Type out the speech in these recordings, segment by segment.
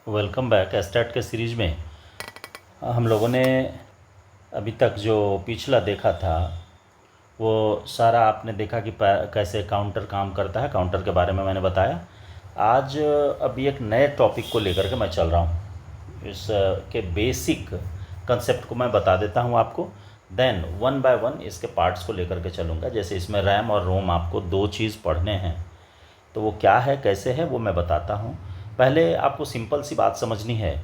Welcome back. Estate के series में हम लोगों ने अभी तक जो पिछला देखा था वो सारा आपने देखा कि कैसे काउंटर काम करता है। काउंटर के बारे में मैंने बताया। आज अभी एक नए टॉपिक को लेकर के मैं चल रहा हूँ। इस के बेसिक कंसेप्ट को मैं बता देता हूँ आपको, देन वन बाय वन इसके पार्ट्स को लेकर के चलूँगा। जैसे इसमें रैम और रोम आपको दो चीज़ पढ़ने हैं, तो वो क्या है कैसे है वो मैं बताता हूँ। पहले आपको सिंपल सी बात समझनी है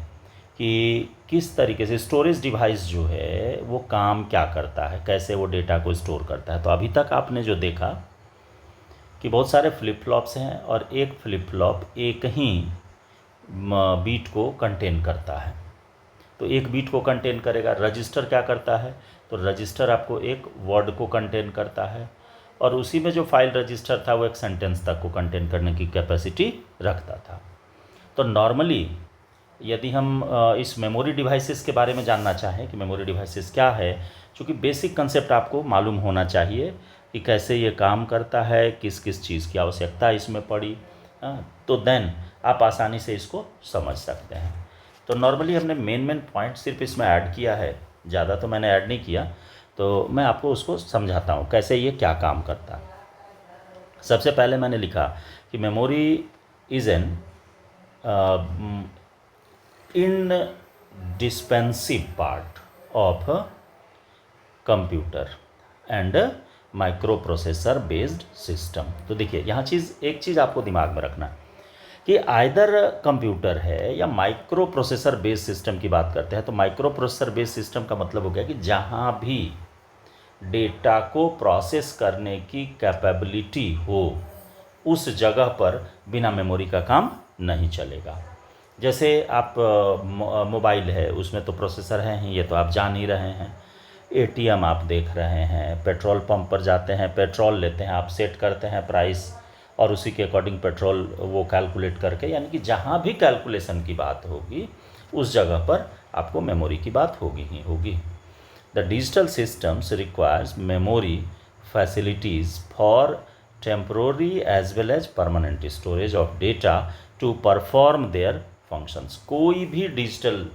कि किस तरीके से स्टोरेज डिवाइस जो है वो काम क्या करता है, कैसे वो डेटा को स्टोर करता है। तो अभी तक आपने जो देखा कि बहुत सारे फ्लिप फ्लॉप्स हैं और एक फ्लिप फ्लॉप एक ही बीट को कंटेन करता है। तो एक बीट को कंटेन करेगा। रजिस्टर क्या करता है, तो रजिस्टर आपको एक वर्ड को कंटेन करता है और उसी में जो फाइल रजिस्टर था वो एक सेंटेंस तक को कंटेन करने की कैपेसिटी रखता था। तो नॉर्मली यदि हम इस मेमोरी डिवाइसेस के बारे में जानना चाहें कि मेमोरी डिवाइसेस क्या है, चूँकि बेसिक कंसेप्ट आपको मालूम होना चाहिए कि कैसे ये काम करता है, किस किस चीज़ की आवश्यकता इसमें पड़ी, तो देन आप आसानी से इसको समझ सकते हैं। तो नॉर्मली हमने मेन पॉइंट सिर्फ इसमें ऐड किया है, ज़्यादा तो मैंने ऐड नहीं किया। तो मैं आपको उसको समझाता हूँ कैसे ये क्या काम करता है। सबसे पहले मैंने लिखा कि memory is an indispensable part of computer and micro processor based system. तो देखिए यहाँ एक चीज़ आपको दिमाग में रखना है कि आइदर कंप्यूटर है या माइक्रो प्रोसेसर बेस्ड सिस्टम की बात करते हैं। तो माइक्रो प्रोसेसर बेस्ड सिस्टम का मतलब हो गया कि जहाँ भी डेटा को प्रोसेस करने की कैपेबिलिटी हो उस जगह पर बिना मेमोरी का काम नहीं चलेगा। जैसे आप मोबाइल है उसमें तो प्रोसेसर है ही, ये तो आप जान ही रहे हैं। एटीएम आप देख रहे हैं, पेट्रोल पंप पर जाते हैं, पेट्रोल लेते हैं, आप सेट करते हैं प्राइस और उसी के अकॉर्डिंग पेट्रोल वो कैलकुलेट करके, यानी कि जहाँ भी कैलकुलेशन की बात होगी उस जगह पर आपको मेमोरी की बात होगी ही होगी। The digital systems requires memory facilities for temporary as well as permanent storage of data to perform their functions। कोई भी डिजिटल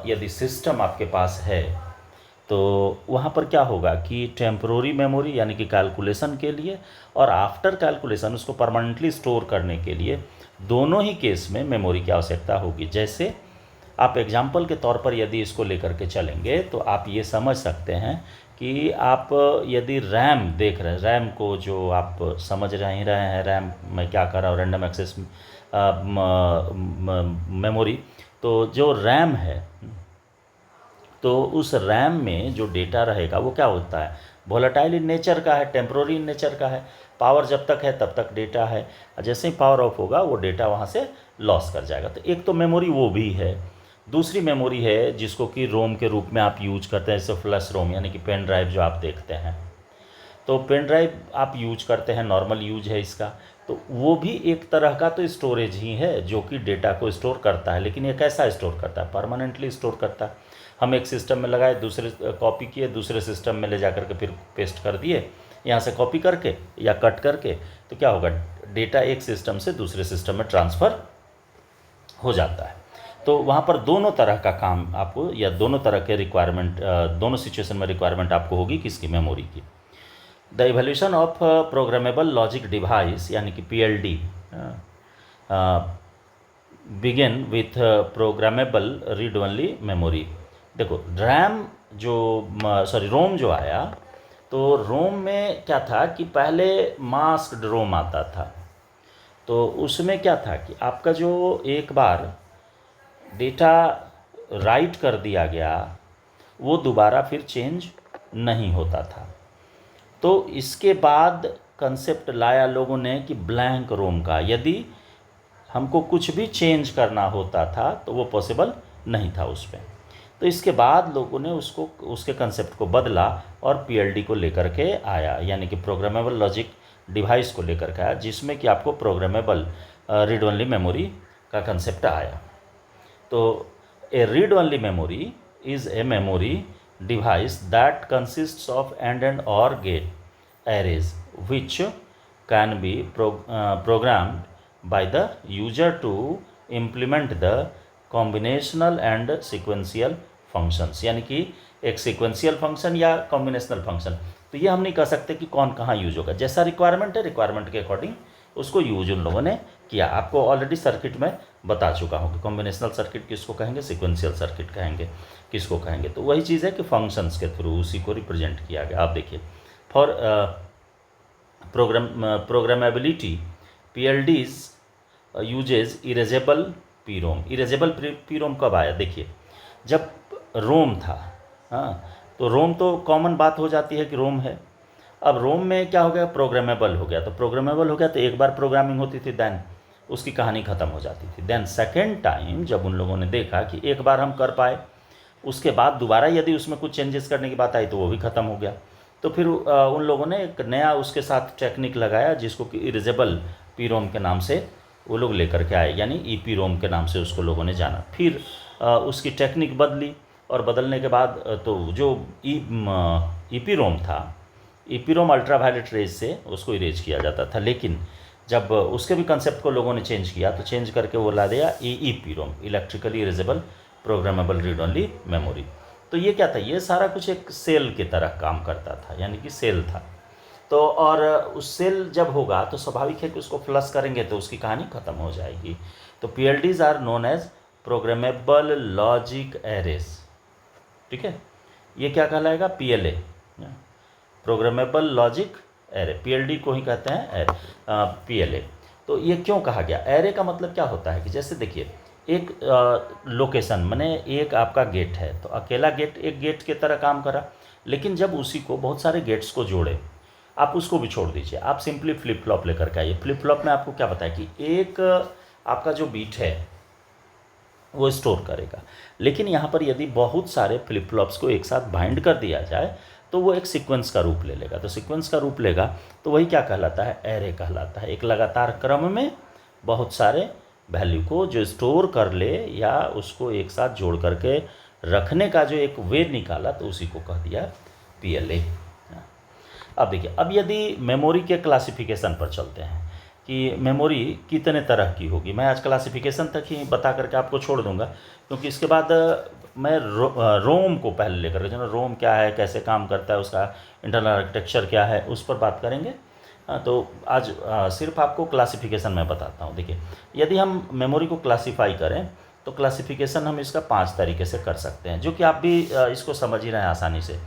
यदि सिस्टम आपके पास है तो वहाँ पर क्या होगा कि टेम्प्रोरी मेमोरी यानी कि कैलकुलेशन के लिए और आफ्टर कैलकुलेशन उसको परमानेंटली स्टोर करने के लिए दोनों ही केस में मेमोरी की आवश्यकता होगी। जैसे आप एग्जाम्पल के तौर पर यदि इसको लेकर के चलेंगे तो आप ये समझ सकते हैं कि आप यदि रैम देख रहे हैं, रैम को जो आप समझ रहे हैं, रैम मैं क्या कर रहा हूँ, रैंडम एक्सेस मेमोरी। तो जो रैम है तो उस रैम में जो डेटा रहेगा वो क्या होता है, वोलेटाइल इन नेचर का है, टेम्प्रोरी इन नेचर का है। पावर जब तक है तब तक डेटा है, जैसे ही पावर ऑफ होगा वो डेटा वहाँ से लॉस कर जाएगा। तो एक तो मेमोरी वो भी है। दूसरी मेमोरी है जिसको कि रोम के रूप में आप यूज करते हैं, जैसे फ्लैश रोम यानी कि पेन ड्राइव जो आप देखते हैं। तो पेन ड्राइव आप यूज करते हैं, नॉर्मल यूज है इसका। तो वो भी एक तरह का तो स्टोरेज ही है जो कि डेटा को स्टोर करता है, लेकिन ये कैसा स्टोर करता है, परमानेंटली स्टोर करता है। हम एक सिस्टम में लगाए, दूसरे कॉपी किए, दूसरे सिस्टम में ले जा करके फिर पेस्ट कर दिए, यहाँ से कॉपी करके या कट करके, तो क्या होगा, डेटा एक सिस्टम से दूसरे सिस्टम में ट्रांसफ़र हो जाता है। तो वहाँ पर दोनों तरह का काम आपको, या दोनों तरह के रिक्वायरमेंट, दोनों सिचुएशन में रिक्वायरमेंट आपको होगी किसकी, मेमोरी की। The evolution of programmable logic device यानी कि PLD begin with programmable read only memory. देखो रैम जो रोम जो आया, तो रोम में क्या था कि पहले मास्क्ड रोम आता था। तो उसमें क्या था कि आपका जो एक बार डेटा राइट कर दिया गया वो दोबारा फिर चेंज नहीं होता था। तो इसके बाद कंसेप्ट लाया लोगों ने कि ब्लैंक रोम का, यदि हमको कुछ भी चेंज करना होता था तो वो पॉसिबल नहीं था उस पर। तो इसके बाद लोगों ने उसको, उसके कंसेप्ट को बदला और पीएलडी को लेकर के आया, यानी कि प्रोग्रामेबल लॉजिक डिवाइस को लेकर के आया, जिसमें कि आपको प्रोग्रामेबल रीड ओनली मेमोरी का कंसेप्ट आया। तो a read only memory is a memory device that consists of and or gate arrays which can be programmed by the user to implement the combinational and sequential functions, यानी कि एक sequential function या combinational function. तो ये हम नहीं कह सकते कि कौन कहाँ यूज होगा, जैसा रिक्वायरमेंट है रिक्वायरमेंट के अकॉर्डिंग उसको यूज उन लोगों ने किया। आपको ऑलरेडी सर्किट में बता चुका हूँ कि कॉम्बिनेशनल सर्किट किसको कहेंगे, सिक्वेंशियल सर्किट कहेंगे, किसको कहेंगे। तो वही चीज़ है कि फंक्शंस के थ्रू उसी को रिप्रेजेंट किया गया। आप देखिए for programmability PLDs uses erasable PROM. Erasable PROM कब आया, देखिए जब रोम था, हाँ, तो रोम तो कॉमन बात हो जाती है कि रोम है। अब रोम में क्या हो गया, प्रोग्रामेबल हो गया। तो प्रोग्रामेबल हो गया तो एक बार प्रोग्रामिंग होती थी, देन उसकी कहानी ख़त्म हो जाती थी। देन सेकेंड टाइम जब उन लोगों ने देखा कि एक बार हम कर पाए, उसके बाद दोबारा यदि उसमें कुछ चेंजेस करने की बात आई तो वो भी ख़त्म हो गया। तो फिर उन लोगों ने एक नया उसके साथ टेक्निक लगाया जिसको कि इरेजेबल पीरोम के नाम से वो लोग लेकर के आए, यानी EPROM के नाम से उसको लोगों ने जाना। फिर उसकी टेक्निक बदली और बदलने के बाद तो जो EPROM था, EPROM अल्ट्रावायलेट रेज से उसको इरेज किया जाता था। लेकिन जब उसके भी कंसेप्ट को लोगों ने चेंज किया तो चेंज करके वो ला दिया EEPROM, electrically erasable programmable read only memory. तो ये क्या था, ये सारा कुछ एक सेल की तरह काम करता था, यानी कि सेल था। तो और उस सेल जब होगा तो स्वाभाविक है कि उसको फ्लश करेंगे तो उसकी कहानी ख़त्म हो जाएगी। तो PLDs are known as programmable logic arrays, ठीक है। ये क्या कहलाएगा, PLA, programmable logic array, PLD को ही कहते हैं PLA। तो ये क्यों कहा गया, एरे का मतलब क्या होता है कि जैसे देखिए एक लोकेशन माने एक आपका गेट है, तो अकेला गेट एक गेट की तरह काम करा, लेकिन जब उसी को बहुत सारे गेट्स को जोड़े, आप उसको भी छोड़ दीजिए, आप सिंपली फ्लिप फ्लॉप लेकर के आइए। फ्लिप फ्लॉप में आपको क्या बताया कि एक आपका जो बीट है वो स्टोर करेगा, लेकिन यहाँ पर यदि बहुत सारे फ्लिप फ्लॉप्स को एक साथ बाइंड कर दिया जाए तो वो एक सीक्वेंस का रूप ले लेगा। तो सीक्वेंस का रूप लेगा तो वही क्या कहलाता है, एरे कहलाता है। एक लगातार क्रम में बहुत सारे वैल्यू को जो स्टोर कर ले या उसको एक साथ जोड़ करके रखने का जो एक वे निकाला तो उसी को कह दिया PLA। अब देखिए, अब यदि मेमोरी के क्लासिफिकेशन पर चलते हैं कि मेमोरी कितने तरह की होगी, मैं आज क्लासिफिकेशन तक ही बता करके आपको छोड़ दूंगा, क्योंकि इसके बाद मैं रोम को पहले लेकर के, जो रोम क्या है, कैसे काम करता है, उसका इंटरनल आर्किटेक्चर क्या है, उस पर बात करेंगे। तो आज सिर्फ आपको क्लासिफिकेशन मैं बताता हूँ। देखिए, यदि हम मेमोरी को क्लासीफाई करें तो क्लासिफिकेशन हम इसका 5 तरीके से कर सकते हैं, जो कि आप भी इसको समझ ही रहे हैं आसानी से।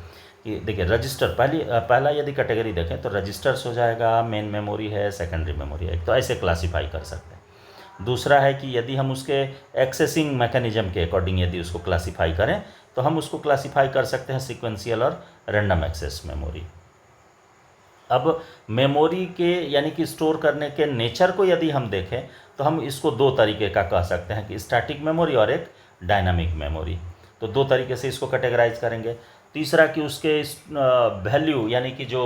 कि देखिए रजिस्टर, पहला यदि कैटेगरी देखें तो रजिस्टर्स हो जाएगा, मेन मेमोरी है, सेकेंडरी मेमोरी है, तो ऐसे क्लासीफाई कर सकते हैं। दूसरा है कि यदि हम उसके एक्सेसिंग मैकेनिज्म के अकॉर्डिंग यदि उसको क्लासीफाई करें तो हम उसको क्लासीफाई कर सकते हैं सिक्वेंशियल और रैंडम एक्सेस मेमोरी। अब मेमोरी के यानी कि स्टोर करने के नेचर को यदि हम देखें तो हम इसको 2 तरीके का कह सकते हैं कि स्टैटिक मेमोरी और एक डायनामिक मेमोरी। तो 2 तरीके से इसको कैटेगराइज करेंगे। तीसरा कि उसके वैल्यू यानी कि जो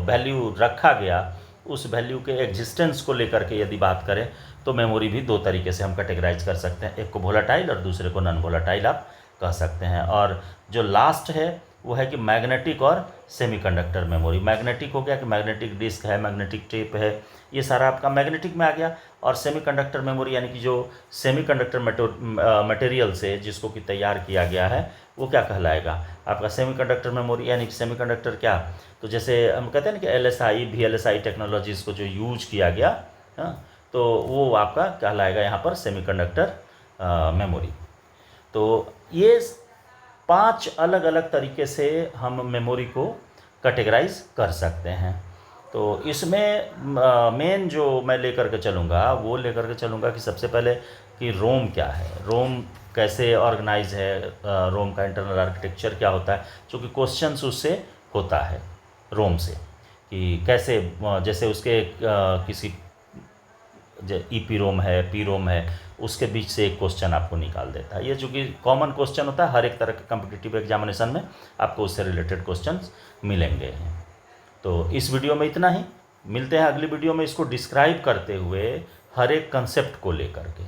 वैल्यू रखा गया उस वैल्यू के एग्जिस्टेंस को लेकर के यदि बात करें तो मेमोरी भी 2 तरीके से हम कैटेगराइज कर सकते हैं, एक को वोलाटाइल और दूसरे को नॉन वोलाटाइल आप कह सकते हैं। और जो लास्ट है वो है कि मैग्नेटिक और सेमीकंडक्टर मेमोरी। मैग्नेटिक हो गया कि मैग्नेटिक डिस्क है, मैग्नेटिक टेप है, ये सारा आपका मैग्नेटिक में आ गया। और सेमीकंडक्टर मेमोरी यानी कि जो सेमीकंडक्टर मटेरियल से जिसको कि तैयार किया गया है वो क्या कहलाएगा, आपका सेमीकंडक्टर मेमोरी। यानी कि सेमीकंडक्टर क्या, तो जैसे हम कहते हैं ना कि LSI VLSI टेक्नोलॉजीज़ को जो यूज किया गया, हाँ, तो वो आपका कहलाएगा यहाँ पर सेमीकंडक्टर मेमोरी। तो ये 5 अलग अलग तरीके से हम मेमोरी को कैटेगराइज कर सकते हैं। तो इसमें मेन जो मैं लेकर के चलूँगा वो लेकर के चलूँगा कि सबसे पहले कि रोम क्या है, रोम कैसे ऑर्गेनाइज है, रोम का इंटरनल आर्किटेक्चर क्या होता है, क्योंकि क्वेश्चंस उससे होता है रोम से कि कैसे, जैसे उसके किसी EPROM है, PROM है, उसके बीच से एक क्वेश्चन आपको निकाल देता है। ये चूँकि कॉमन क्वेश्चन होता है, हर एक तरह के कॉम्पिटिटिव एग्जामिनेशन में आपको उससे रिलेटेड क्वेश्चंस मिलेंगे। तो इस वीडियो में इतना ही, मिलते हैं अगली वीडियो में इसको डिस्क्राइब करते हुए हर एक कंसेप्ट को लेकर के।